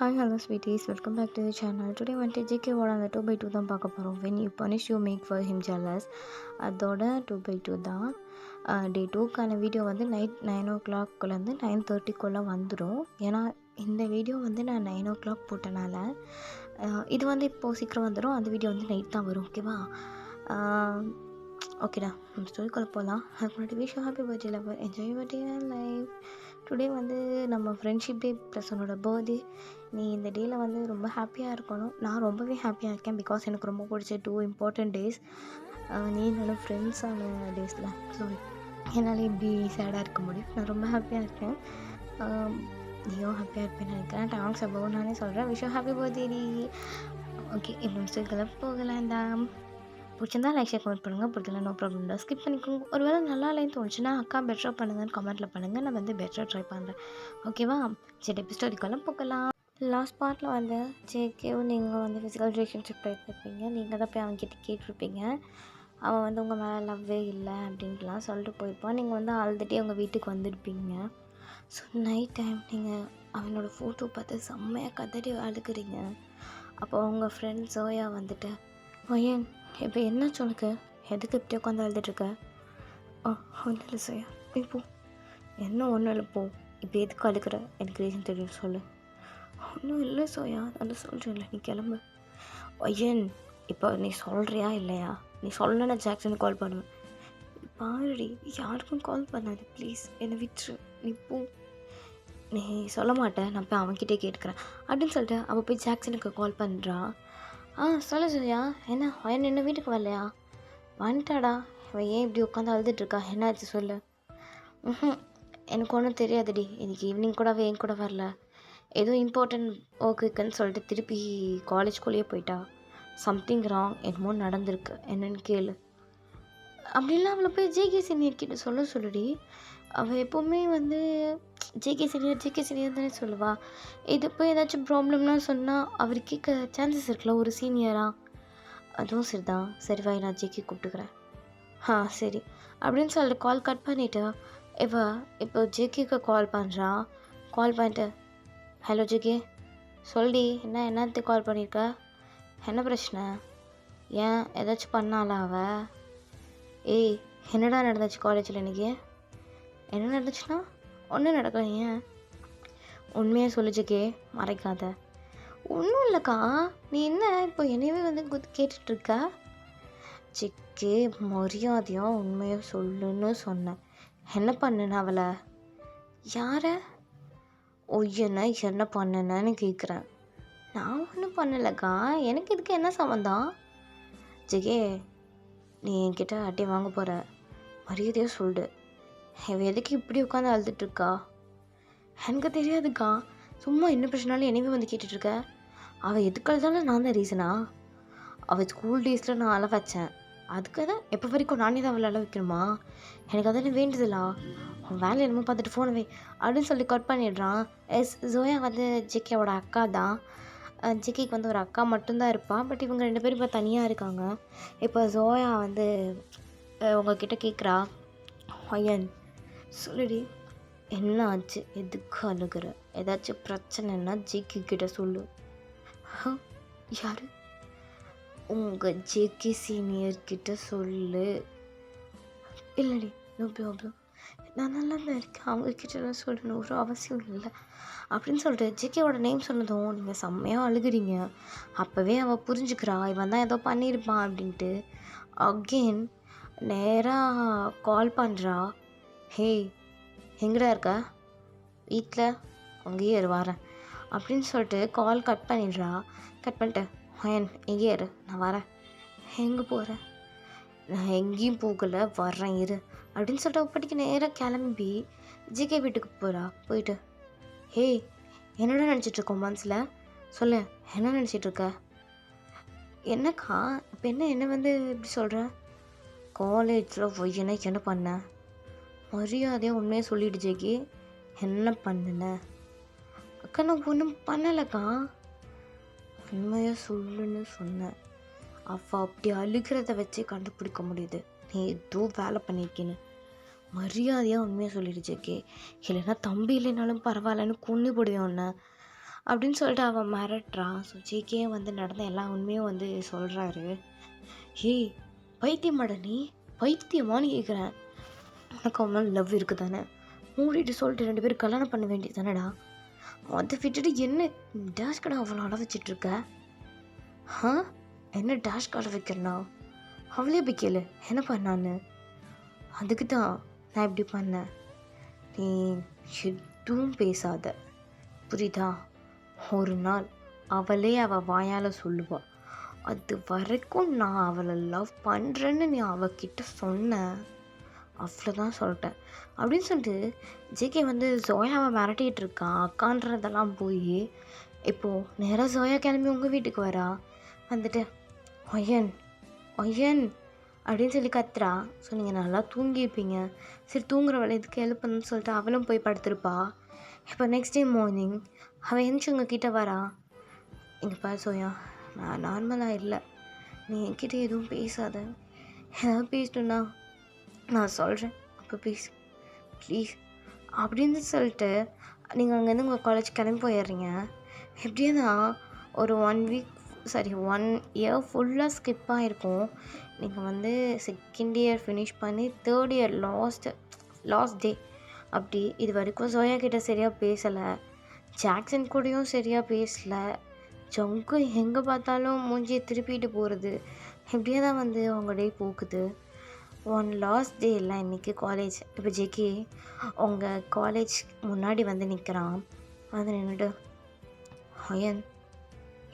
Hi, hello sweeties, welcome back to the channel. Today வந்துட்டு JK ஓட அந்த 2x2 தான் பார்க்க போகிறோம். When you punish you make for him jealous, அதோட 2x2 தான். டே 2க்கான வீடியோ வந்து நைட் 9 o'clockலேருந்து 9:30 வந்துடும். ஏன்னா இந்த வீடியோ வந்து நான் 9 o'clock போட்டனால இது வந்து இப்போது சீக்கிரம் வந்துடும். அந்த வீடியோ வந்து நைட் தான் வரும். ஓகேவா? ஓகேடா, நம்ம ஸ்டோரிக்குள்ள போகலாம். அதுக்கு முன்னாடி wish happy birthday lover, enjoy your day and life. Today வந்து நம்ம ஃப்ரெண்ட்ஷிப் டே ப்ளஸ் உன்னோட பர்த்டே. நீ இந்த டேயில் வந்து ரொம்ப ஹாப்பியாக இருக்கணும். நான் ரொம்பவே ஹாப்பியாக இருக்கேன். பிகாஸ் எனக்கு ரொம்ப பிடிச்ச 2 இம்பார்ட்டண்ட் டேஸ். நீ என்னோட ஃப்ரெண்ட்ஸான டேஸில். ஸோ என்னால் இப்படி சேடாக இருக்க முடியும். நான் ரொம்ப ஹாப்பியாக இருக்கேன். நீயும் ஹாப்பியாக இருப்பேன்னு நினைக்கிறேன். தேங்க்ஸ் அபவ் நானே சொல்கிறேன். விஷ் ஹாப்பி பர்த்டே டி. ஓகே, இன்னும் ஸ்டோரிக்கெல்லாம் போகலாம் தான். பிடிச்சிருந்தா லைக் ஷேர் கமெண்ட் பண்ணுங்கள். பிடிக்கல நோ ப்ராப்ளம் தான், ஸ்கிப் பண்ணிக்கோங்க. ஒரு வேளை நல்லா இல்லைன்னு தோணுச்சுன்னா அக்கா பெட்டராக பண்ணுங்கன்னு கமெண்ட்டில் பண்ணுங்கள். நான் வந்து பெட்டராக ட்ரை பண்ணுறேன். ஓகேவா? சரி, எபிஸ்டோரிக்கெல்லாம் போகலாம். லாஸ்ட் பார்ட்டில் வந்து ஜேகேவும் நீங்கள் வந்து ஃபிசிக்கல் ரிலேஷன்ஷிப் இருப்பீங்க. நீங்கள் தான் போய் அவன்கிட்ட கேட்டிருப்பீங்க. அவன் வந்து உங்கள் மேலே லவ்வே இல்லை அப்படின்ட்டுலாம் சொல்லிட்டு போயிருப்பான். நீங்கள் வந்து ஆல்ரெடி அவங்க வீட்டுக்கு வந்திருப்பீங்க. ஸோ நைட் டைம் நீங்கள் அவனோட ஃபோட்டோ பார்த்து செம்மையாக கதறி அழுகிறீங்க. அப்போ உங்கள் ஃப்ரெண்ட் ஜோயா வந்துட்டு, ஐயன் இப்போ என்னாச்சு உனக்கு? எதுக்கு இப்படி உட்காந்து அழுதுட்ருக்க? ஒன்றும் இல்லை சோயா, இப்போ என்ன ஒன்றும் இல்லை, போ. இப்போ எதுக்கு அழுக்கிற? எனக்கு ரீசன் தெரியும், சொல்லு. ஒன்றும் இல்லை சோயா, நான் சொல்கிறேன்ல, நீ கிளம்பு. ஐயன், இப்போ நீ சொல்கிறியா இல்லையா? நீ சொல்லணும்னா நான் ஜாக்சனுக்கு கால் பண்ணுவேன். பாருடி, யாருக்கும் கால் பண்ணாது ப்ளீஸ், என்னை விட்டுரு, நீ போ. நீ சொல்ல மாட்டேன், நான் போய் அவன்கிட்டே கேட்டுக்கிறேன் அப்படின்னு சொல்லிட்டு அவள் போய் ஜாக்சனுக்கு கால் பண்ணுறான். சொல்ல சோயா, என்ன அவன் என்ன வீட்டுக்கு வரலையா? வந்துட்டாடா. அவன் ஏன் இப்படி உட்காந்து அழுதுட்ருக்கா? என்னாச்சு சொல்லு. எனக்கு ஒன்றும் தெரியாதுடி. இன்றைக்கி ஈவினிங் கூட அவள் என் கூட வரல. ஏதோ இம்பார்ட்டன்ட் ஒர்க் இருக்குன்னு சொல்லிட்டு திருப்பி காலேஜ்குள்ளேயே போயிட்டா. சம்திங் ராங், என்னமோ நடந்திருக்கு, என்னன்னு கேளு அப்படின்லாம் அவளை போய் ஜேகே சீனியர்கிட்ட சொல்லுடி. அவள் எப்போவுமே வந்து ஜேகே சீனியர் தானே சொல்லுவா. இது போய் ஏதாச்சும் ப்ராப்ளம்னா சொன்னால் அவர் கேட்க சான்சஸ் இருக்குல்ல ஒரு சீனியராக. அதுவும் சரிதான். சரி வாய், நான் ஜேகே கூப்பிட்டுக்கிறேன். சரி அப்படின்னு சொல்லிட்டு கால் கட் பண்ணிவிட்டு இப்போ ஜேகேக்கு கால் பண்ணுறான். கால் பண்ணிட்டு, ஹலோ ஜேகே, சொல்டி, என்னத்துக்கு கால் பண்ணியிருக்க? என்ன பிரச்சனை? ஏன் ஏதாச்சும் பண்ணாளா அவள்? ஏய், என்னடா நடந்துச்சு காலேஜில் இன்றைக்கி? என்ன நடந்துச்சுன்னா? ஒன்றும் நடக்கல. ஏன்? உண்மையாக சொல்லு ஜேகே, மறைக்காத. ஒன்றும் இல்லைக்கா, நீ என்ன இப்போ என்னையவே வந்து கேட்டுட்ருக்க? ஜேகே, மரியாதையாக உண்மையாக சொல்லுன்னு சொன்னேன். என்ன பண்ணுன அவளை? யார? என்ன பண்ணுனேன்னு கேட்குறேன். நான் ஒன்றும் பண்ணலைக்கா, எனக்கு இதுக்கு என்ன சம்மந்தம்? ஜேகே, நீ என்கிட்ட அட்டி வாங்க போகிற, மரியாதையாக சொல்லு. இவன் எதுக்கு இப்படி உட்காந்து அழுதுட்ருக்கா? எனக்கு தெரியாதுக்கா, சும்மா என்ன பிரச்சனாலும் என்னைவே வந்து கேட்டுட்ருக்க. அவள் எதுக்கு அழுதாலும் நான் தான் ரீசனா? அவள் ஸ்கூல் டேஸில் நான் அழ வச்சேன், அதுக்கு தான் எப்போ வரைக்கும் நானே தான் அவளை அழ வைக்கணுமா? எனக்கு அதானே வேண்டுதலா? அவன் வேலை என்னமோ பார்த்துட்டு ஃபோனை வை அப்படின்னு சொல்லி கட் பண்ணிடுறான். ஜோயா வந்து ஜேகேவோட அக்கா தான். ஜேகேக்கு வந்து ஒரு அக்கா மட்டும்தான் இருப்பாள். பட் இவங்க 2 பேரும் இப்போ தனியாக இருக்காங்க. இப்போ ஜோயா வந்து உங்ககிட்ட கேட்குறா, ஐயன் சொல்லுடி, என்ன ஆச்சு? எதுக்கு அழுகிற? ஏதாச்சும் பிரச்சனைன்னா ஜேகே கிட்ட சொல்லு. யார்? உங்கள் ஜேகே சீனியர்கிட்ட சொல்லு. இல்லைடி, நோ ப்ராப்ளம், நான் நல்லா தான் இருக்கேன், அவங்கக்கிட்டலாம் சொல்லணும் ஒரு அவசியம் இல்லை அப்படின்னு சொல்லிட்டு ஜேகேவோட நேம் சொன்னதும் நீங்கள் செம்மையாக அழுகுறீங்க. அப்போவே அவள் புரிஞ்சுக்கிறா இவன் தான் ஏதோ பண்ணியிருப்பான் அப்படின்ட்டு. அகெயின் நேராக கால் பண்ணுறா. ஹே, எங்கடா இருக்க? வீட்டில்? அங்கேயே இரு, வரேன் அப்படின்னு சொல்லிட்டு கால் கட் பண்ணிடுறா. கட் பண்ணிட்டு, ஹயன் எங்கேயே இரு, நான் வரேன். எங்கே போகிறேன்? நான் எங்கேயும் போகலை, வர்றேன் இரு அப்படின்னு சொல்லிட்டு அப்படிக்கு நேராக கிளம்பி ஜேகே வீட்டுக்கு போகிறா. போயிட்டு, ஹே, என்னடா நினச்சிட்ருக்கோம் மனசில்? சொல்லு, என்ன நினச்சிட்ருக்க? என்னக்கா இப்போ என்ன வந்து இப்படி சொல்கிற? காலேஜில் என்ன பண்ண? மரியாதையாக உண்மையாக சொல்லிட்டு ஜேகே, என்ன பண்ணுன? அக்கா, நான் ஒன்றும் பண்ணலைக்கா, உண்மையாக சொல்லுன்னு சொன்னேன். அவள் அப்படி அழுகிறத வச்சே கண்டுபிடிக்க முடியுது நீ ஏதோ வேலை பண்ணியிருக்கேன்னு. மரியாதையாக உண்மையாக சொல்லிடு ஜேகே, இல்லைன்னா தம்பி இல்லைனாலும் பரவாயில்லன்னு கொண்டு போடுவேன் உன்னை. அப்படின்னு சொல்லிட்டு அவன் மிரட்டுறா. ஸோ ஜேகே வந்து நடந்த எல்லா உண்மையும் வந்து சொல்கிறாரு. ஏய் பைத்தியமாடா நீ, பைத்தியமானு கேட்குறேன். உனக்கு அவன் மேலே லவ் இருக்குது தானே, மூடிட்டு சொல்லிட்டு 2 பேரும் கல்யாணம் பண்ண வேண்டியது தானேடா. அதை விட்டுட்டு என்ன டேஷ் கடை அவ்வளோ அழ வச்சிட்ருக்க? என்ன டேஷ் கடை வைக்கிறனா? அவளே போய் கேளு என்ன பண்ணான்னு. அதுக்கு தான் நான் இப்படி பண்ணேன். நீ எதுவும் பேசாத, புரியுதா? ஒரு நாள் அவளே அவள் வாயால் சொல்லுவா. அது வரைக்கும் நான் அவளை லவ் பண்ணுறேன்னு நீ அவகிட்ட சொன்ன, அவ்வளோதான் சொல்லிட்டேன் அப்படின்னு சொல்லிட்டு ஜேகே வந்து ஜோயாவை மிரட்டிகிட்டு இருக்கான். அக்கான்றதெல்லாம் போய் இப்போது நேராக ஜோயா கிளம்பி உங்கள் வீட்டுக்கு வரா. வந்துட்டு ஒயன் ஒயன் அப்படின்னு சொல்லி கத்துறா. ஸோ நீங்கள் நல்லா தூங்கியிருப்பீங்க, சரி தூங்குற வேலை எதுக்கு எழுப்பணும்னு சொல்லிட்டு அவளும் போய் படுத்திருப்பா. இப்போ நெக்ஸ்ட் டே மார்னிங் அவள் எழுந்துச்சு உங்கள் கிட்டே வரா. இங்கே பாரு சோயா, நான் நார்மலாக இல்லை, நீ என்கிட்ட எதுவும் பேசாத, ஏதாவது பேசணுன்னா நான் சொல்கிறேன் அப்போ ப்ளீஸ் அப்படின்னு சொல்லிட்டு நீங்கள் அங்கேருந்து உங்கள் காலேஜ் கிளம்பி போயிடுறீங்க. எப்படின்னா ஒரு 1 இயர் ஃபுல்லாக ஸ்கிப் ஆகிருக்கும். நீங்கள் வந்து செகண்ட் இயர் ஃபினிஷ் பண்ணி தேர்ட் இயர் லாஸ்ட் டே அப்படி. இது வரைக்கும் ஜோயா கிட்ட சரியாக பேசலை, ஜாக்சன் கூடயும் சரியாக பேசலை. ஜங்கு எங்கே பார்த்தாலும் மூஞ்சியை திருப்பிட்டு போகிறது. இப்படியே தான் வந்து அவங்க டே போக்குது. லாஸ்ட் டே இல்லை இன்றைக்கி காலேஜ். இப்போ ஜேகே உங்கள் காலேஜ் முன்னாடி வந்து நிற்கிறான். வந்து நின்றுட்டு ஒயன்,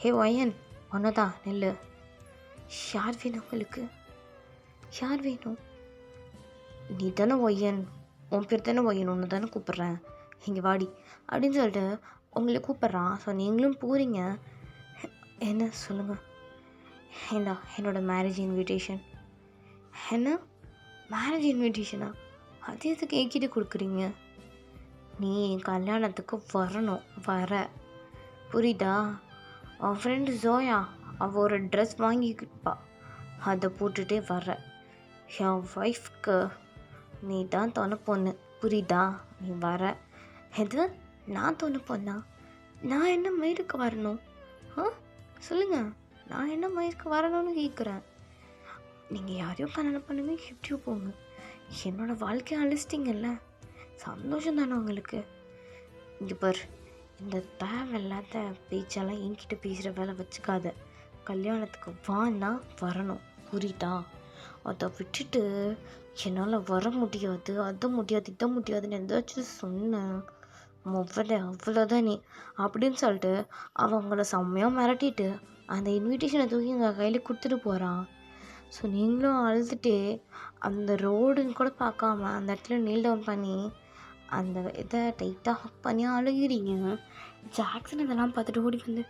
ஹே ஒயன் ஒன்று தான் நெல்லு, யார் வேணும் உங்களுக்கு? யார் வேணும்? நீ தானே ஒய்யன், உன் பேர் தானே ஒய்யன், ஒன்று தானே கூப்பிட்றேன், இங்கே வாடி அப்படின்னு சொல்லிட்டு உங்களை கூப்பிட்றான். ஸோ நீங்களும் போகிறீங்க. என்ன சொல்லுங்கள்? ஏண்டா என்னோடய மேரேஜ் இன்விடேஷன். என்ன மேரேஜ் இன்விடேஷனா? அது எதுக்கு என்கிட்ட கொடுக்குறீங்க? நீ கல்யாணத்துக்கு வரணும், வர புரியுதா? அவன் ஃப்ரெண்டு ஜோயா அவள் ஒரு ட்ரெஸ் வாங்கிப்பா, அதை போட்டுகிட்டே வர்ற. என் ஒய்ஃப்க்கு நீ தான் துணை பொண்ணு, புரியுதா? நீ வர. எது நான் துணை பொண்ணா? நான் என்ன மயிருக்கு வரணும்? சொல்லுங்கள், நான் என்ன மயிருக்கு வரணும்னு கேட்குறேன். நீங்கள் யாரையும் கல்யாணம் பண்ணுங்க, எப்படியோ போங்க, என்னோடய வாழ்க்கையை அழிச்சிட்டிங்கல்ல, சந்தோஷம் தானே உங்களுக்கு? இங்கே பார், இந்த தேவையில்லாத பேச்செல்லாம் என்கிட்ட பேசுகிற வேலை வச்சுக்காத. கல்யாணத்துக்கு வான்னா வரணும், புரியுதா? அதை விட்டுட்டு என்னால் வர முடியாது, அதை முடியாது, இதை முடியாதுன்னு எதாச்சும் சொன்னேன் அவ்வளோதான் நீ அப்படின்னு சொல்லிட்டு அவங்கள செம்மையாக மிரட்டிட்டு அந்த இன்விடேஷனை தூக்கி எங்கள் கையில் கொடுத்துட்டு போகிறான். ஸோ நீங்களும் அழுதுகிட்டே அந்த ரோடுன்னு கூட பார்க்காம அந்த இடத்துல நீல் டவுன் பண்ணி அந்த இதை டைட்டாக ஹக் பண்ணி அழுகிறீங்க. ஜாக்சன் இதெல்லாம் பார்த்துட்டு ஓடி வந்து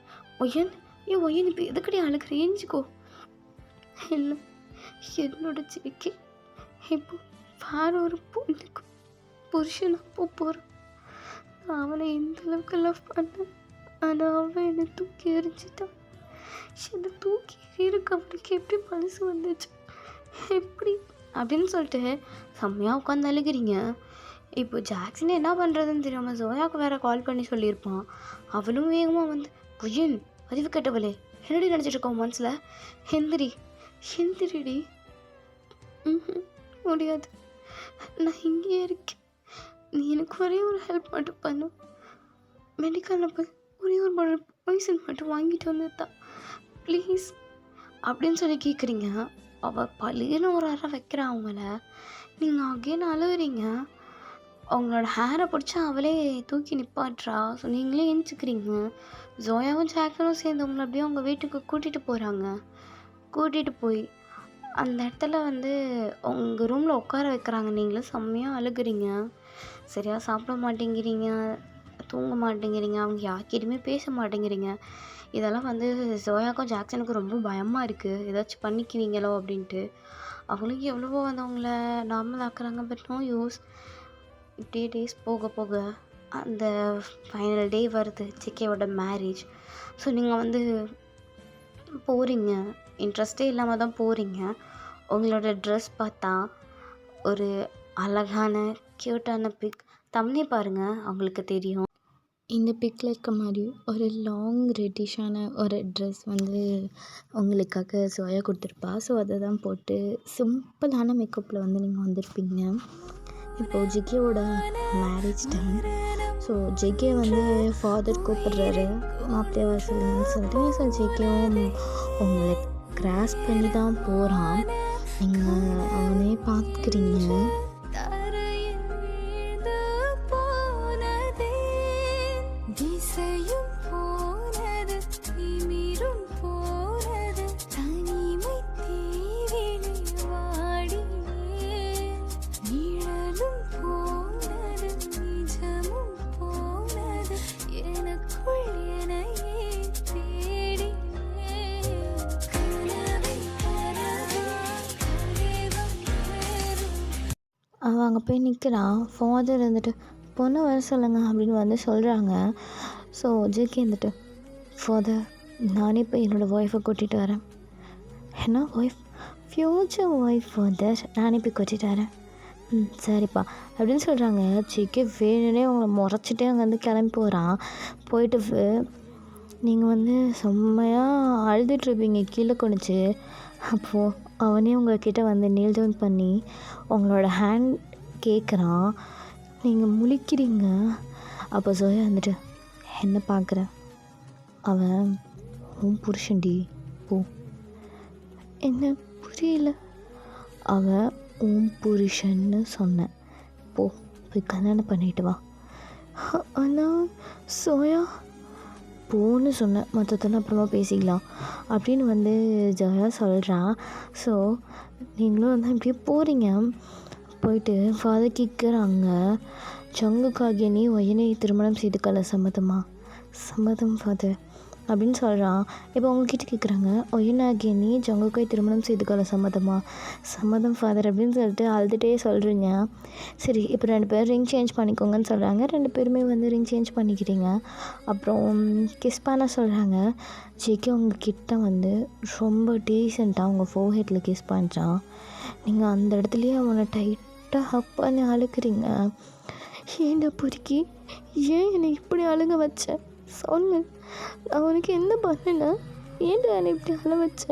ஒய்யன் இப்போ எதுக்கடி அழுகிற, ஏஞ்சிக்கோ. இல்லை என்னோட ஜேகே இப்போ வேற ஒரு பொண்ணுக்கு புருஷனாக போகிறேன். நான் அவனை எந்த அளவுக்கு லவ் பண்ணேன், ஆனால் அவன் என்னை தூக்கி எறிஞ்சிட்டான். என்னை தூக்கி எறியருக்கு அவனுக்கு எப்படி மனசு வந்துச்சு, எப்படி அப்படின்னு சொல்லிட்டு செம்மையாக உட்காந்து அழுகிறீங்க. இப்போ ஜாக்சன் என்ன பண்ணுறதுன்னு தெரியாமல் ஜோயாவுக்கு வேறு கால் பண்ணி சொல்லியிருப்பான். அவளும் வேகமாக வந்து புயன் பதிவு கேட்டவளே என்னடி நினச்சிட்ருக்கோம் மனசில், எந்திரிடி. முடியாது, நான் இங்கேயே இருக்கேன், நீ எனக்கு ஒரே ஒரு ஹெல்ப் மட்டும் பண்ணும். மெடிக்கலில் போய் ஒரே ஒரு மெடிசன் மட்டும் வாங்கிட்டு வந்துட்டா ப்ளீஸ் அப்படின்னு சொல்லி கேட்குறீங்க. அவள் பள்ளின்னு ஒரு அறை வைக்கிறான் அவங்கள. நீங்கள் அகேன் அழுகுறீங்க. அவங்களோட ஹேரை பிடிச்சி அவளே தூக்கி நிப்பாட்டுறா. ஸோ நீங்களே எழுந்திக்கிறீங்க. ஜோயாவும் ஜாக்சனும் சேர்ந்து அவங்கள அப்படியே அவங்க வீட்டுக்கு கூட்டிகிட்டு போகிறாங்க. கூட்டிகிட்டு போய் அந்த இடத்துல வந்து உங்கள் ரூமில் உட்கார வைக்கிறாங்க. நீங்களும் செம்மையாக அழுகுறீங்க. சரியாக சாப்பிட மாட்டேங்கிறீங்க, தூங்க மாட்டேங்கிறீங்க, அவங்க யார்கிட்டையுமே பேச மாட்டேங்கிறீங்க. இதெல்லாம் வந்து ஜோயாக்கும் ஜாக்சனுக்கும் ரொம்ப பயமாக இருக்குது, ஏதாச்சும் பண்ணிக்குவீங்களோ அப்படின்ட்டு. அவங்களுக்கு எவ்வளவோ வந்து அவங்கள நார்மல் ஆக்குறாங்க, பட் நோ யூஸ். இப்படியே டேஸ் போக போக அந்த ஃபைனல் டே வருது, ஜேகேவோட மேரேஜ். ஸோ நீங்கள் வந்து போகிறீங்க, இன்ட்ரெஸ்டே இல்லாமல் தான் போகிறீங்க. உங்களோட ட்ரெஸ் பார்த்தா ஒரு அழகான க்யூட்டான பிக் தம்ப்நெயில் பாருங்கள், அவங்களுக்கு தெரியும். இந்த பிக்கில் இருக்க மாதிரி ஒரு லாங் ரெட்டிஷான ஒரு ட்ரெஸ் வந்து உங்களுக்காக சோயா கொடுத்துருப்பா. ஸோ அதை தான் போட்டு சிம்பிளான மேக்கப்பில் வந்து நீங்கள் வந்திருப்பீங்க. இப்போது ஜிகேவோட மேரேஜ் டைம். ஸோ ஜிகே வந்து ஃபாதர் கூப்பிட்றாரு, மாப்பிள்ளையை வர சொல்லுங்கன்னு சொல்லிட்டு. ஸோ ஜிகேவும் உங்களை கிராஸ் பண்ணி தான் போகிறான். நீங்கள் அவனே பார்த்துக்கிறீங்க. அவன் அங்கே போய் நிற்கிறான். ஃபாதர் வந்துட்டு பொண்ணை வர சொல்லுங்க அப்படின்னு வந்து சொல்கிறாங்க. ஸோ ஜிகே வந்துட்டு ஃபாதர் நானே போய் என்னோடய ஒய்ஃபை கூட்டிகிட்டு வரேன். என்ன ஒய்ஃப்? ஃப்யூச்சர் ஒய்ஃப் ஃபாதர், நானே போய் கூட்டிகிட்டு வரேன். சரிப்பா அப்படின்னு சொல்கிறாங்க. ஜிகே வேணுனே அவங்கள முறைச்சிட்டே அங்கே வந்து கிளம்பி போகிறான். போயிட்டு நீங்கள் வந்து செம்மையாக அழுதுட்ருப்பீங்க கீழே குனிச்சு. அப்போது அவனே உங்கள்கிட்ட வந்து நீல் டவுன் பண்ணி உங்களோட ஹேண்ட் கேட்குறான். நீங்கள் முழிக்கிறீங்க. அப்போ சோயா வந்துட்டு என்ன பார்க்குற, அவன் உன் புருஷன்டி, போ. என்ன புரியல? அவன் உன் புருஷன்னு சொன்னேன், போய் கல்யாணம் பண்ணிட்டு வா. ஆனால் சோயா போன்னு சொன்னேன், மற்றதெல்லாம் அப்புறமா பேசிக்கலாம் அப்படின்னு வந்து ஜோயா சொல்கிறான். ஸோ நீங்களும் வந்து அப்படியே போகிறீங்க. போயிட்டு ஃபாதர் கேட்குறாங்க, சங்குக்காகிய நீ ஒயனை திருமணம் செய்து கொள்ள சம்மதமா? சம்மதம் ஃபாதர் அப்படின்னு சொல்கிறான். இப்போ உங்ககிட்ட கேட்குறாங்க, ஒயனாகிய நீ ஜங்குக்காய் திருமணம் செய்து கொள்ள சம்மதமா? சம்மதம் ஃபாதர் அப்படின்னு சொல்லிட்டு அழுதுகிட்டே சொல்கிறீங்க. சரி இப்போ 2 பேரும் ரிங் சேஞ்ச் பண்ணிக்கோங்கன்னு சொல்கிறாங்க. 2 பேருமே வந்து ரிங் சேஞ்ச் பண்ணிக்கிறீங்க. அப்புறம் கிஸ் பண்ண சொல்கிறாங்க. ஜேகே உங்ககிட்ட வந்து ரொம்ப டீசெண்டாக உங்கள் ஃபோர்ஹெட்டில் கிஸ் பண்ணுறான். நீங்கள் அந்த இடத்துலையே அவனை டைட்டாக ஹக் பண்ணி அழுக்கிறீங்க. ஏன்டா பொறுக்கி, ஏன் என்னை இப்படி அழுக வச்ச சொல்லு, நான் உனக்கு என்ன பண்ணேன்னா, ஏன்டா என்னை இப்படி அழ வச்ச?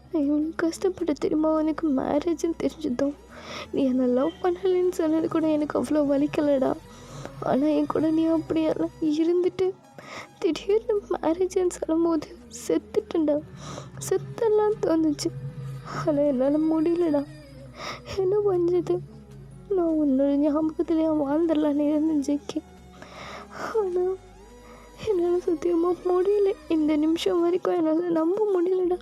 நான் இவ்வளோ கஷ்டப்பட்டு தெரியுமா உனக்கு மேரேஜுன்னு தெரிஞ்சதும் நீ என்னை லவ் பண்ணலைன்னு சொன்னது கூட எனக்கு அவ்வளோ வலிக்கலடா. ஆனால் என் கூட நீ அப்படியெல்லாம் இருந்துட்டு திடீர்னு மேரேஜுன்னு சொல்லும் போது செத்துட்டேன்டா, செத்தெல்லாம் தோணுச்சு. ஆனால் என்னால் முடியலடா, என்ன பண்ணுறது? நான் உன்னோட ஞாபகத்துலேயே வாழ்ந்துடலான்னு இருந்தேன் ஜெக்கி. ஆனால் என்னால் சத்தியமாக முடியல, இந்த நிமிஷம் வரைக்கும் என்னால் நம்ப முடியலடா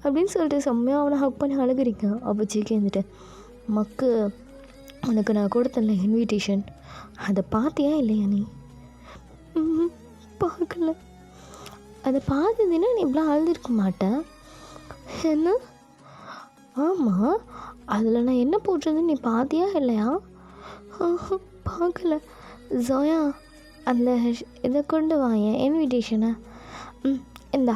அப்படின்னு சொல்லிட்டு செம்மையாக அவனை ஹக் பண்ணி அழுகிறீங்க. அப்போ ஜெக்கி வந்துட்டு, மக்கு உனக்கு நான் கொடுத்தேன்ல இன்விடேஷன், அதை பார்த்தியா இல்லையா நீ? பார்க்கல. அதை பார்த்ததுன்னா நீ இப்படிலாம் அழுதுருக்க மாட்டேன். என்ன? ஆமாம், அதில் நான் என்ன போட்டிருந்தேன் நீ பார்த்தியா இல்லையா? பார்க்கல. ஜோயா அந்த இதை கொண்டு வாங்க இன்விடேஷனை. இந்தா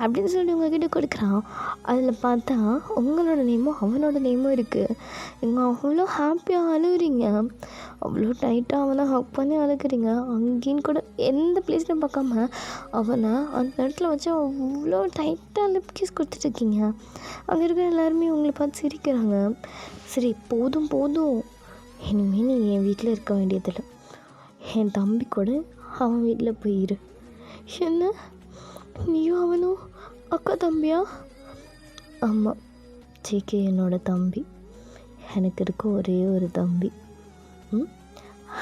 அப்படின்னு சொல்லி உங்கள்கிட்ட கொடுக்குறான். அதில் பார்த்தா உங்களோட நேமும் அவனோட நேமும் இருக்குது. நீங்கள் அவ்வளோ ஹாப்பியாக அழுகுறீங்க, அவ்வளோ டைட்டாக அவனை ஹக் பண்ணி அழுகுறீங்க. அங்கேன்னு கூட எந்த பிளேஸில் பார்க்காம அவனை அந்த இடத்துல வச்சு அவ்வளோ டைட்டாக லிப் கிஸ் கொடுத்துட்ருக்கீங்க. அங்கே இருக்கிற எல்லாருமே உங்களை பார்த்து சிரிக்கிறாங்க. சரி போதும் போதும், இனிமேல் நீ என் வீட்டில் இருக்க வேண்டியதில்லை, என் தம்பி கூட அவன் வீட்டில் போயிரு. என்ன, நீயும் அவனும் அக்கா தம்பியா? ஆமாம், ஜேகே என்னோட தம்பி. எனக்கு இருக்க ஒரே ஒரு தம்பி.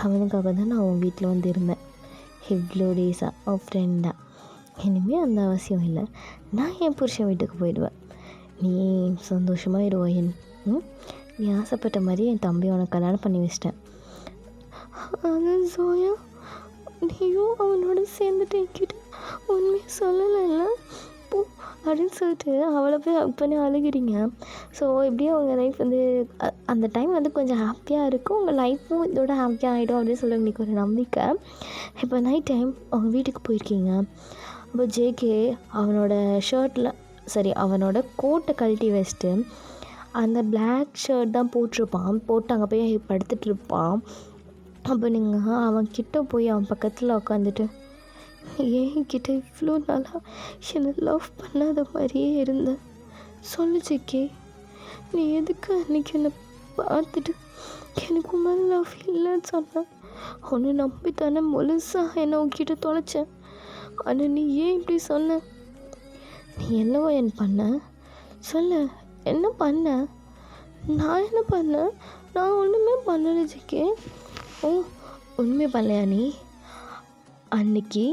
அவனுக்காக தான் நான் உன் வீட்டில் வந்து இருந்தேன் இவ்வளோ டேஸாக, அவன் ஃப்ரெண்டாக. இனிமேல் அந்த அவசியம் இல்லை, நான் என் புருஷன் வீட்டுக்கு போயிடுவேன். நீ சந்தோஷமாக இருவாயன். நீ ஆசைப்பட்ட மாதிரி என் தம்பி உனக்கு கல்யாணம் பண்ணி வச்சிட்டேன். ஆனால் ஜோயா, நீயும் அவனோட சேர்ந்துட்டு என்கிட்ட உண்மையை சொல்லலைல்ல, போ அப்படின்னு சொல்லிட்டு அவளை போய் ஹக் பண்ணி அழுகிறீங்க. ஸோ இப்படியே உங்கள் லைஃப் வந்து அந்த டைம் வந்து கொஞ்சம் ஹாப்பியாக இருக்கும், உங்கள் லைஃப்பும் இதோட ஹாப்பியாக ஆகிடும் அப்படின்னு சொல்லி உங்களுக்கு ஒரு நம்பிக்கை. இப்போ நைட் டைம் அவங்க வீட்டுக்கு போயிருக்கீங்க. அப்போ ஜேகே அவனோட ஷர்ட்டில் அவனோட கோட்டை கழட்டி வச்சுட்டு அந்த பிளாக் ஷர்ட் தான் போட்டிருப்பான், போட்டு அங்கே போய் படுத்துட்ருப்பான். அப்போ நீங்கள் அவன்கிட்ட போய் அவன் பக்கத்தில் உட்காந்துட்டு, என்கிட்ட இவ்வளோ நாளாக என்னை லவ் பண்ணாத மாதிரியே இருந்த சொல்லு ஜிக்கி, நீ எதுக்கு அன்றைக்கி என்னை பார்த்துட்டு எனக்கு மேலே லவ் இல்லைன்னு சொன்னேன்? உன்னை நம்பி தானே முழுசாக என்னை உன்கிட்ட தொலைச்சேன். ஆனால் நீ ஏன் இப்படி சொன்ன? நீ என்னவோ என் பண்ண சொல்லு, என்ன பண்ண? நான் என்ன பண்ணேன்? நான் ஒன்றுமே பண்ணலை ஜிக்கி. ஓ, ஒன்றுமே பண்ணலையா நீ? அன்னைக்கு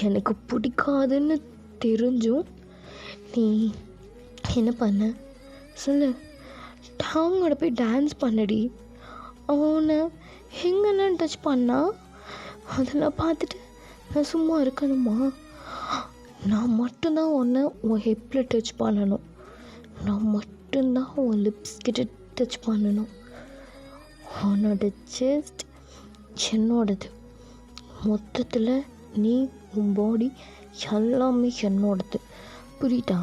எனக்கு பிடிக்காதுன்னு தெரிஞ்சும் நீ என்ன பண்ண சொல்லு? டாங்கோட போய் டான்ஸ் பண்ணடி. அவனை எங்கெல்லாம் டச் பண்ணா அதெல்லாம் பார்த்துட்டு நான் சும்மா இருக்கணுமா? நான் மட்டும்தான் உன்னை உன் ஹிப்பில் டச் பண்ணணும். நான் மட்டும்தான் உன் லிப்ஸ் கிட்ட டச் பண்ணணும். உன்னோட செஸ்ட் என்னோடது. மொத்தத்தில் நீ உன் பாடி எல்லாமே என்னோடது. புரியுதா?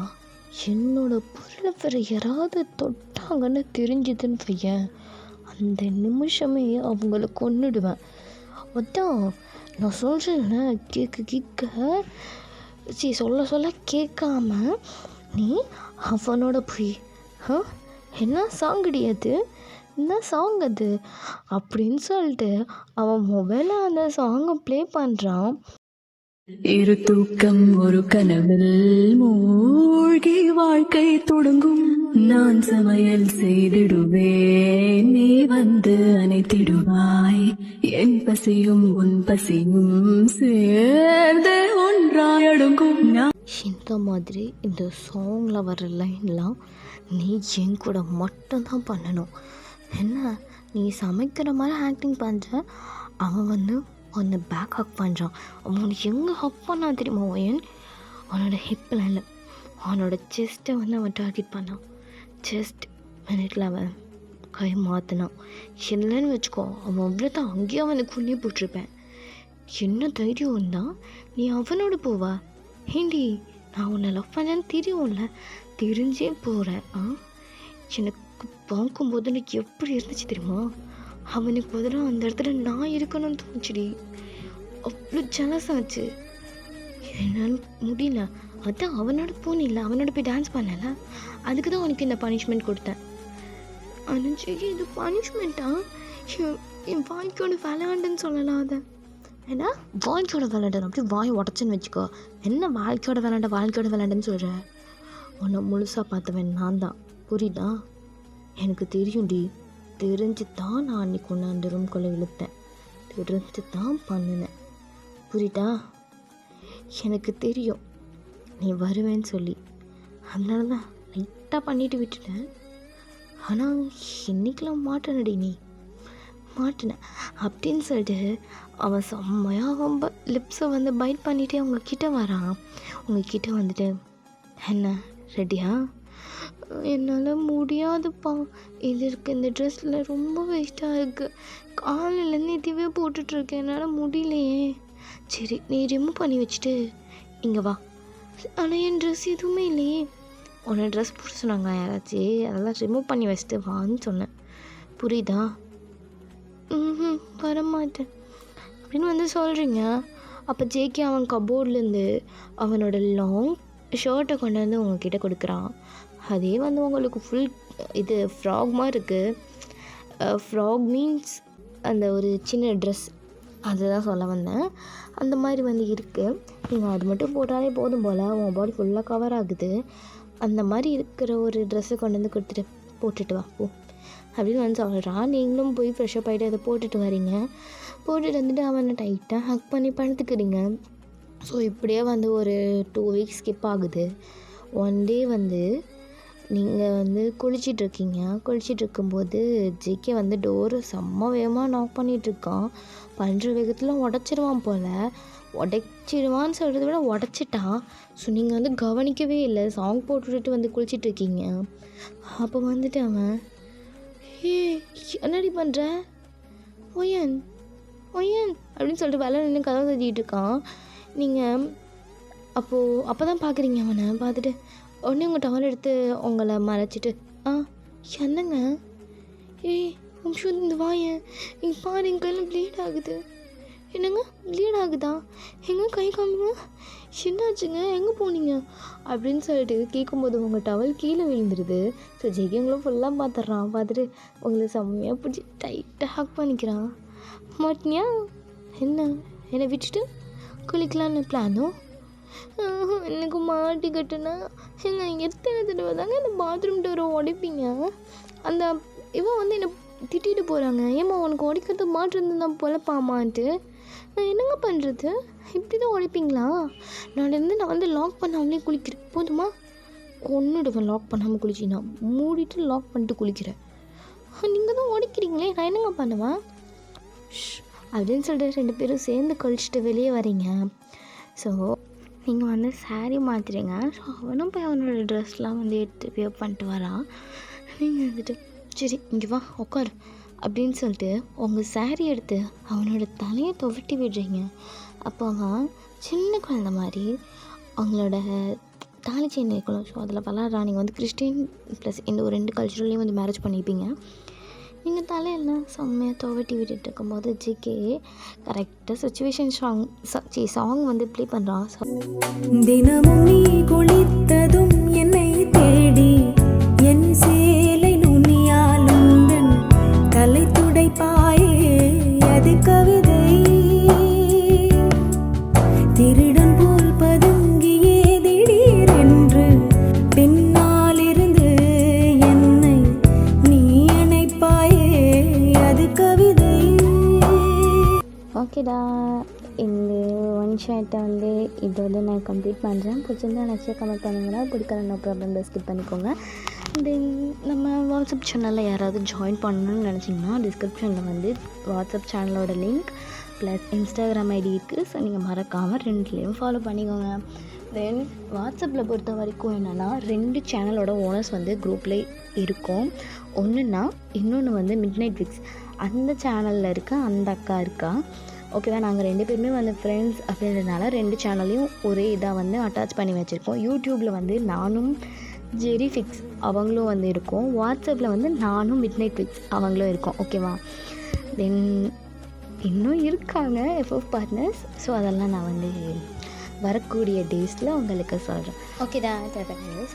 என்னோட பொருளை வேறு யாராவது தொட்டாங்கன்னு தெரிஞ்சுதுன்னு வையேன், அந்த நிமிஷமே அவங்கள கொன்னுடுவேன். அதான் நான் சொல்கிறேன்னா கேட்க சொல்ல கேட்காம நீ அவனோட போய் என்ன சாங்கடி அது, என்ன சாங் அது அப்படின்னு சொல்லிட்டு அவன் மொபைலில் அந்த சாங்கை ப்ளே பண்ணுறான். இரு தூக்கம் ஒரு கனவில் மூழ்கி வாழ்க்கை தொடங்கும். நான் சமையல் செய்திடுவேன், நீ வந்து அணைத்திடுவாய். என் பசியும் உன் பசியும் சேர்ந்து ஒன்றாய் அடங்கும். இந்த மாதிரி இந்த சாங்கில் வர லைன்லாம் நீ என் கூட மட்டும்தான் பண்ணணும். என்ன நீ சமைக்கிற மாதிரி ஆக்டிங் பண்ணுற, அவன் வந்து உன்னை பேக் ஹக் பண்ணுறான். அவன் உனக்கு எங்கே ஹக் பண்ணா தெரியுமா? அவனோட ஹிப்பில் இல்லை, அவனோட செஸ்ட்டை வந்து அவன் டார்கெட் பண்ணான். செஸ்ட் மினிட்டில் அவன் கை மாற்றினான். இல்லைன்னு வச்சுக்கோ, அவன் அவ்வளோதான் அங்கேயே அவனை குள்ளி போட்டிருப்பேன். என்ன தைரியம் இருந்தால் நீ அவனோட போவா? ஏண்டி, நான் உன்னை லவ் பண்ணேன்னு தெரியும்ல, தெரிஞ்சே போகிறேன். எனக்கு பார்க்கும்போது எனக்கு எப்படி இருந்துச்சு தெரியுமா? அவனுக்கு பதிலாக அந்த இடத்துல நான் இருக்கணும்னு தோணுச்சுடி. அவ்வளோ ஜெலஸ் ஆச்சு, என்னால் முடியல. அதான் அவனோட போனில்ல, அவனோட போய் டான்ஸ் பண்ணல, அதுக்கு தான் உனக்கு இந்த பனிஷ்மெண்ட் கொடுத்தேன். அனுஜி, இது பனிஷ்மெண்ட்டா? என் வாழ்க்கையோட விளையாண்டுன்னு சொல்லலாம். அதை ஏன்னா வாழ்க்கையோட விளையாண்டு அப்படி வாய் உடச்சுன்னு வச்சுக்கோ. என்ன வாழ்க்கையோட விளையாண்டுன்னு சொல்கிற? உன்னை முழுசாக பார்த்தவன் நான் தான், புரியுதா? எனக்கு தெரியும்டி, தெரிஞ்சு தான் நான் அன்றைக்கி ஒன்று அந்த ரூம்குள்ளே இழுத்தேன், தெரிஞ்சு தான் பண்ணினேன், புரியுதா? எனக்கு தெரியும் நீ வருவேன்னு சொல்லி, அதனால தான் லைட்டாக பண்ணிட்டு விட்டுட்டேன். ஆனால் இன்னைக்கெல்லாம் மாட்டேனடி, நீ மாட்டினேன் அப்படின்னு சொல்லிட்டு அவன் செம்மையாக ரொம்ப லிப்ஸை வந்து பைட் பண்ணிவிட்டு அவங்கக்கிட்ட வரான். உங்ககிட்ட வந்துட்டு, என்ன ரெடியா? என்னால் முடியாதுப்பா, இது இருக்குது, இந்த ட்ரெஸ்ஸில் ரொம்ப வேஸ்ட்டாக இருக்குது, காலையிலேருந்து இதுவே போட்டுட்ருக்கேன், என்னால் முடியலையே. சரி, நீ ரிமூவ் பண்ணி வச்சுட்டு இங்கே வா. ஆனால் என் ட்ரெஸ் எதுவுமே இல்லையே. உன்னை ட்ரெஸ் போட சொன்னாங்க யாராச்சும், அதெல்லாம் ரிமூவ் பண்ணி வச்சுட்டு வான்னு சொன்னேன், புரியுதா? வரமாட்டேன் அப்படின்னு வந்து சொல்கிறீங்க. அப்போ ஜேகே அவன் கபோர்ட்லேருந்து அவனோட லாங் ஷர்ட்டை கொண்டு வந்து உங்ககிட்ட கொடுக்குறான். அதே வந்து உங்களுக்கு ஃபுல் இது ஃப்ராக் மாதிரி இருக்குது. ஃப்ராக் மீன்ஸ் அந்த ஒரு சின்ன ட்ரெஸ், அதுதான் சொல்ல வந்தேன். அந்த மாதிரி வந்து இருக்குது. நீங்கள் அது மட்டும் போட்டாலே போதும் போல், உங்கள் பாடி ஃபுல்லாக கவர் ஆகுது. அந்த மாதிரி இருக்கிற ஒரு ட்ரெஸ்ஸை கொண்டு வந்து கொடுத்துட்டு போட்டுட்டு வா போ அப்படின்னு வந்து சொல்கிறான். நீங்களும் போய் ஃப்ரெஷ்ஷப் ஆகிட்டு அதை போட்டுட்டு வரீங்க. போட்டுட்டு வந்துட்டு அவனை டைட்டாக ஹக் பண்ணி படுத்துக்கிறீங்க. ஸோ இப்படியே வந்து ஒரு 2 வீக்ஸ் ஸ்கிப் ஆகுது. ஒன் டே வந்து நீங்கள் வந்து குளிச்சிட்ருக்கும்போது ஜேகே வந்து டோரு செம்ம வேகமாக நாக் பண்ணிகிட்ருக்கான். பண்ணுற வேகத்தில் உடச்சிருவான் போல். உடைச்சிடுவான்னு சொல்கிறத விட உடச்சிட்டான். ஸோ நீங்கள் வந்து கவனிக்கவே இல்லை, சாங் போட்டுவிட்டு வந்து குளிச்சிட்ருக்கீங்க. அப்போ வந்துட்டு அவன், என்னடி பண்ணுற ஒயன் அப்படின்னு சொல்லிட்டு வேலை நின்று கதவை தட்டிகிட்டு இருக்கான். நீங்கள் அப்போ தான் பார்க்குறீங்க அவனை. பார்த்துட்டு உடனே உங்கள் டவல் எடுத்து உங்களை மறைச்சிட்டு, என்னங்க நிமிஷம் இந்த வாயேன், இங்கே பாரு என் கையில் ப்ளீட் ஆகுது. என்னங்க ப்ளீட் ஆகுதா? எங்கே கை காமிங்க, என்னாச்சுங்க, எங்கே போனீங்க அப்படின்னு சொல்லிட்டு கேட்கும்போது உங்கள் டவல் கீழே விழுந்துருது. ஸோ ஜெகிங்களும் ஃபுல்லாக பார்த்துட்றான். பார்த்துட்டு உங்களை செம்மையாக பிடிச்சி டைட்டாக ஹக் பண்ணிக்கிறான். மாட்டினியா என்ன? என்னை விட்டுட்டு குளிக்கலான்னு பிளானோ? எனக்கு மாட்டிக்கிட்டுன்னா என்ன எத்தனை தடவை தாங்க இந்த பாத்ரூம் டோரை உடைப்பீங்க? அந்த இவன் வந்து என்னை திட்டிகிட்டு போகிறாங்க, ஏம்மா உனக்கு உடைக்கிறது மாட்டிருந்துதான் பொழப்பாமான்ட்டு. நான் என்னங்க பண்ணுறது? இப்படி தான் உடைப்பீங்களா? நான் வந்து லாக் பண்ணாமலே குளிக்கிறேன் போதுமா? கொன்னுடுவேன் லாக் பண்ணாமல் குளிச்சின்னா. மூடிட்டு லாக் பண்ணிட்டு குளிக்கிறேன். நீங்கள் தான் உடைக்கிறீங்களே, நான் என்னங்க பண்ணுவேன் அப்படின்னு சொல்லிட்டு 2 பேரும் சேர்ந்து கழிச்சிட்டு வெளியே வரீங்க. ஸோ நீங்கள் வந்து சாரீ மாற்றுறீங்க. ஸோ அவனும் போய் அவனோட ட்ரெஸ்லாம் வந்து எடுத்து வியர் பண்ணிட்டு வரான். நீங்கள் வந்துட்டு சரி இங்கே வா உட்காரு அப்படின்னு சொல்லிட்டு உங்கள் சாரீ எடுத்து அவனோட தலையை துவட்டி விடுறீங்க. அப்போ அவன் சின்ன குழந்த மாதிரி அவங்களோட தாலி செயின் இருக்கணும். ஸோ அதில் விளாட்றான். நீங்கள் வந்து கிறிஸ்டின் ப்ளஸ் இந்த ஒரு 2 கல்ச்சர்லேயும் வந்து மேரேஜ் பண்ணியிருப்பீங்க. நீங்கள் தலையெல்லாம் செம்மையாக துவட்டி விட்டுட்டு இருக்கும்போது ஜிகே கரெக்டாக சுச்சுவேஷன் சாங் வந்து ப்ளே பண்ணுறான். தினமும் நீ குளித்ததும் என்னை தேடி என் சேலை நுனியாலுந்தன் தலை துடைப்பாயே அது கவிதை. திருடன் போல் பதுங்கியே திடீரென்று பின்னாலிருந்து என்னை நீ அணைப்பாயே அது கவிதை. ஓகேடா, இந்த ஒன் ஷார்ட்டை வந்து இது வந்து நான் கம்ப்ளீட் பண்ணுறேன். பிடிச்சிருந்தா நெக்ஸ்ட் கமெண்ட் பண்ணுங்கன்னா, பிடிக்கல நோ ப்ராப்ளம் ஸ்கிப் பண்ணிக்கோங்க. தென் நம்ம வாட்ஸ்அப் சேனலில் யாராவது ஜாயின் பண்ணணும்னு நினச்சிங்கன்னா டிஸ்கிரிப்ஷனில் வந்து வாட்ஸ்அப் சேனலோட லிங்க் ப்ளஸ் இன்ஸ்டாகிராம் ஐடி இருக்குது. ஸோ நீங்கள் மறக்காமல் 2லேயும் ஃபாலோ பண்ணிக்கோங்க. தென் வாட்ஸ்அப்பில் பொறுத்த வரைக்கும் என்னென்னா 2 சேனலோட ஓனர்ஸ் வந்து குரூப்பில் இருக்கும். ஒன்றுன்னா இன்னொன்று வந்து மிட்நைட் விக்ஸ் அந்த சேனலில் இருக்க அந்த அக்கா இருக்கா. ஓகேவா, நாங்கள் 2 பேருமே வந்து ஃப்ரெண்ட்ஸ் அப்படின்றதுனால 2 சேனல்லையும் ஒரே இதாக வந்து அட்டாச் பண்ணி வச்சுருக்கோம். யூடியூப்பில் வந்து நானும் ஜெரி ஃபிக்ஸ் அவங்களும் வந்து இருக்கோம். வாட்ஸ்அப்பில் வந்து நானும் மிட்நைட் விக்ஸ் அவங்களும் இருக்கோம். ஓகேவா, தென் இன்னும் இருக்காங்க எஃப்எஃப் பார்ட்னர்ஸ். ஸோ அதெல்லாம் நான் வந்து வரக்கூடிய டேஸில் உங்களுக்கு சொல்கிறேன். ஓகேடா, தராங்க.